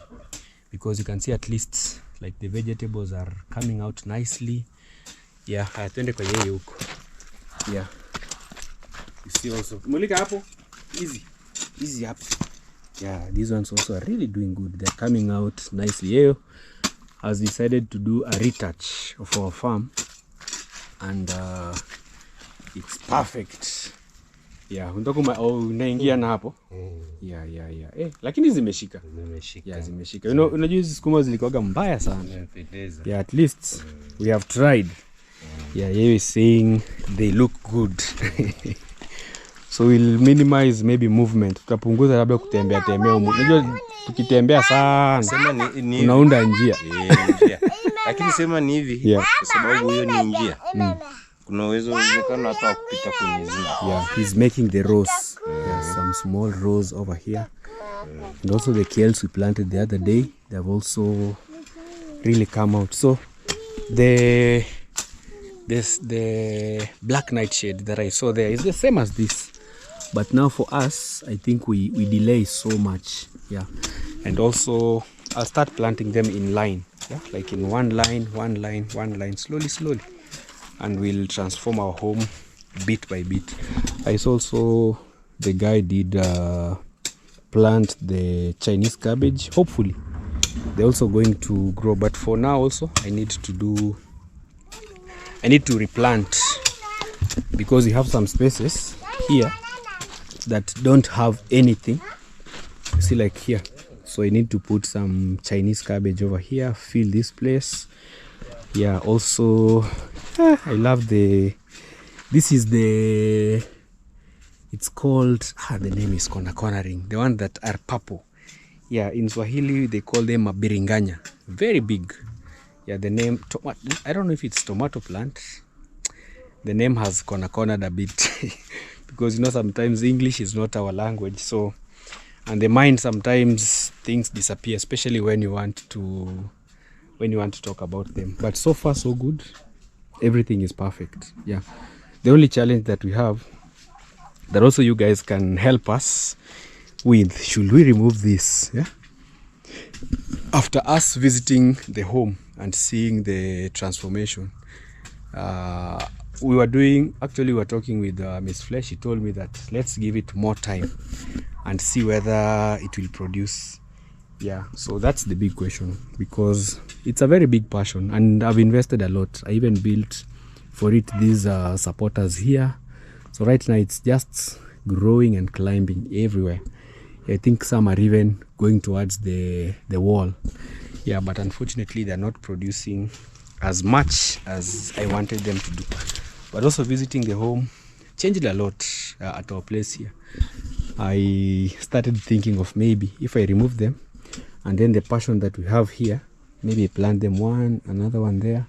because you can see at least like the vegetables are coming out nicely. Yeah, tuende kwa yeye huko. Yeah. You see also. Mulika hapo. Easy up. Yeah, these ones also are really doing good. They're coming out nicely. Yeo has decided to do a retouch of our farm, and it's perfect. Yeah, unataka unaingia na hapo. Yeah. Lakini zimeshika. Yeah, zimeshika. Unajua hizi sukuma zilikuwa mbaya sana. Yeah, at least we have tried. Yeah, you is saying they look good. So we'll minimize maybe movement. Tutapunguza labda kutembea. Unajua tukitembea sana sema ni unaunda njia. Lakini sema ni hivi kwa sababu hiyo ni njia. Kuna uwezo uwezekano hata kupita kwenye zina. Yeah, he's making the rows. There some small rows over here. And also the kales we planted the other day, they have also really come out. So the black nightshade that I saw there is the same as this. But now for us, I think we delay so much. Yeah. And also I'll start planting them in line. Yeah, like in one line, slowly. And we'll transform our home bit by bit. I saw also the guy did plant the Chinese cabbage. Hopefully they're also going to grow, but for now also I need to replant, because we have some spaces here that don't have anything. You see, like here. So I need to put some Chinese cabbage over here, fill this place. Yeah, also I love this is it's called, the name is cornering, the one that are purple. Yeah, in Swahili they call them a biringanya, very big. Yeah, the name, I don't know if it's tomato plant. The name has cornered a bit because sometimes English is not our language, so, and the mind sometimes things disappear, especially when you want to talk about them. But so far so good, everything is perfect. Yeah, the only challenge that we have, that also you guys can help us with, should we remove this? Yeah, after us visiting the home and seeing the transformation, we were talking with Miss Flesh. She told me that let's give it more time and see whether it will produce. Yeah, so that's the big question, because it's a very big passion and I've invested a lot. I even built for it these supporters here. So right now it's just growing and climbing everywhere. I think some are even going towards the wall. Yeah, but unfortunately they're not producing as much as I wanted them to do. But also visiting the home changed a lot at our place here. I started thinking of maybe if I remove them, and then the passion that we have here, maybe plant them another one there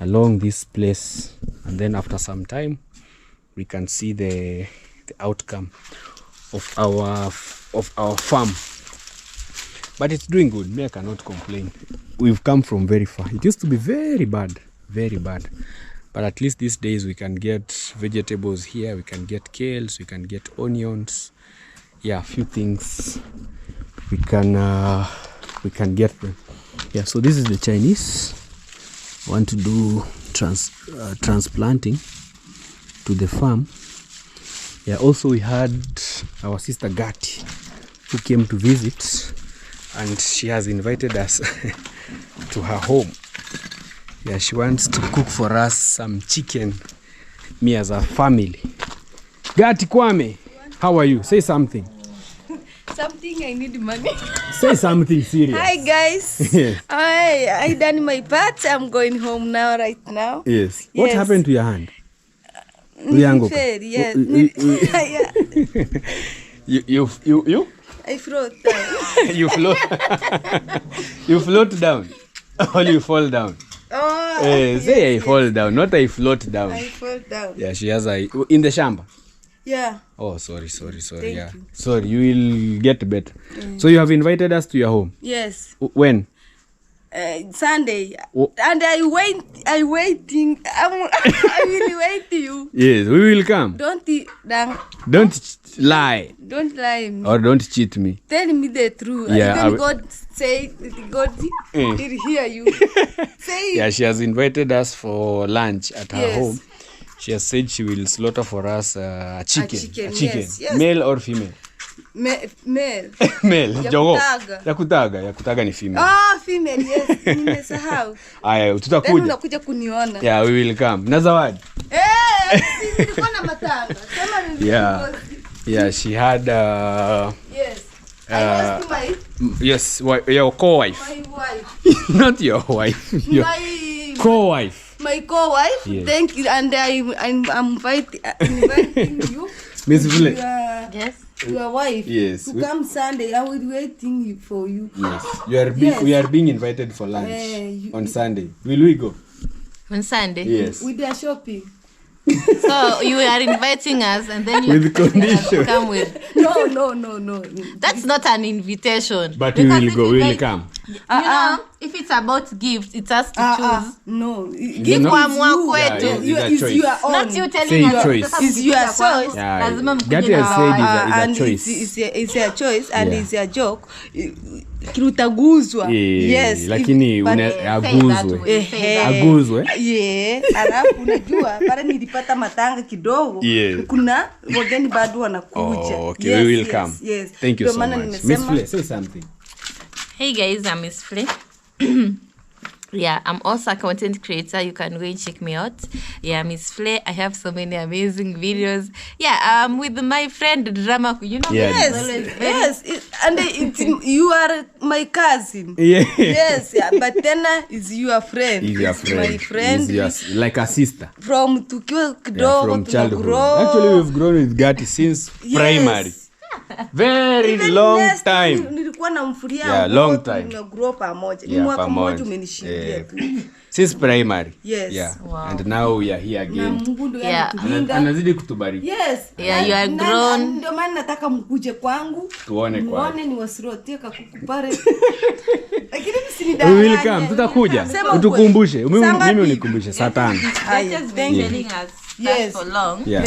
along this place, and then after some time we can see the outcome of our farm. But it's doing good. Me, I cannot complain. We've come from very far. It used to be very bad, but at least these days we can get vegetables here. We can get kales, we can get onions. Yeah, a few things we can get them. Yeah, so this is the Chinese. I want to do transplanting to the farm. Yeah, also we had our sister Gati who came to visit, and she has invited us to her home. Yeah, she wants to cook for us some chicken, me as a family. Gati Kwame, how are you? Say something. Something, I need money. Say something serious. Hi guys. Yes. I done my part. I'm going home right now. Yes. What happened to your hand? Yes. You? I float down. You float. You float down. Or you fall down. Oh. Say I fall down, not I float down. I fall down. Yeah, she has in the shamba. Yeah. Oh, sorry. Thank Yeah. you. Sorry, you will get better. So you have invited us to your home? Yes. When? Sunday. Oh. And I waiting. I will wait you. Yes, we will come. Don't lie. Don't lie me. Or don't cheat me. Tell me the truth. Yeah, Even God say, God will hear you. Say Yeah, she has invited us for lunch at her Yes. home. She has said she will slaughter for us a chicken. Yes. Male or female? male. Male. Jogo. Yakutaga. Yakutaga ni female. Female, yes. Nimesahau. Aya, Then tutakuja. unakuja kuniona. Yeah, we will come. Na zawadi. nilikuwa na matanga. Sema nilikuwa. Yeah, she had Yes. I lost my yes, your co-wife. my wife. Not your wife. Your My co-wife. my co-wife. Yes. Thank you, and I'm inviting you. Miss Vile. Yes. Your wife. Yes. To come Sunday, I will waiting for you. Yes. Yes. We are being invited for lunch on Sunday. Will we go? On Sunday. Yes. With their shopping. So you are inviting us, and then you With expecting us to condition. come with. No. That's not an invitation. But we Because will if go. you We will guys- come. You know, if it's about gifts, it's us to choose. No. Give know? one more Yeah, kwetu. yeah. It's your own. Not you telling Say us. choice. Sasa It's your mkikuja kwangu, choice. Yeah, lazima mkuje Gati na has said wa- is a And choice. it's a choice and Yeah. it's a joke. Utaguzwa. Yes. Lakini but- aguzwe. Aguzwe. Yeah. Alafu unajua pale nilipata matanga kidogo. Yeah. Kuna wageni bado wanakuja. Oh, okay, we will come. Yes. Thank you Ndio so maana much. Miss nimesema- Fle, say something. Hey guys, I'm Miss Flay. Yeah, I'm also a content creator. You can go and check me out. Yeah, Miss Flay. I have so many amazing videos. Yeah, with my friend Drama. You know, Yeah. she's Yes. always very- Yes. And you are my cousin. Yeah. Yes, yeah, but then is your friend. He's your It's friend. My friend. He's your, like a sister. From tukiwa Yeah, kidogo from childhood. tunagrow. Actually, we've grown with Gati since Yes. primary. Very Even long next time. Nilikuwa namfuria Yeah, nguo, long time. tunagrow pamoja. Ni Yeah, mwaka pamoja. mmoja umenishindia Yeah. tu. Since primary. Yes. Yeah. Wow. And now we are here Na again. Mungu ndio Yeah. anatulinda. Anazidi kutubariki. Yes. Yeah, you are Na- grown. Ndio maana nataka mkuje kwangu. Tuone kwa. Muone ni wasirotie kakuku pale. Lakini We msinidanganye. will come. Tutakuja. Sema Utukumbushe. ukweli. Saa ngapi? Mimi unikumbushe saa 5. They've just been telling us that Yes. for long. Yeah.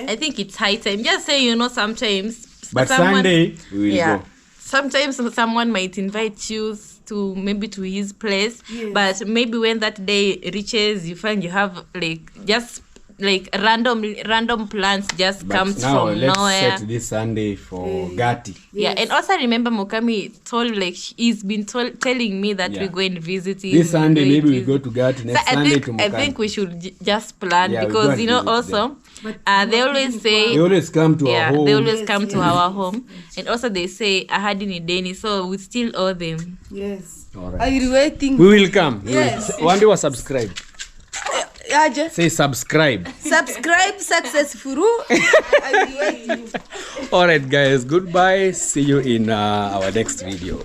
I think it's high time. Just say, you know, sometimes. But someone- Sunday we will go. Sometimes someone might invite you to maybe to his place, Yes. but maybe when that day reaches, you find you have like just like random plans just But comes now from let's nowhere. set this Sunday for Gati. Yeah, and also remember Mokami told like he's been telling me that Yeah. we go and visit him. This Sunday go maybe and we go visit. to Gati. Next So Sunday to I Mokami. think we should just plan Yeah, we go because and you know visit also they always say They always come to our home. they always come to our home, and also they say ahadi ni deni, so we still owe them. Yes. All right. Are you waiting? We will come. Yes. One day we'll subscribe. Aje. Say subscribe. Subscribe successful. I will wait you. All right, guys. Goodbye. See you in our next video.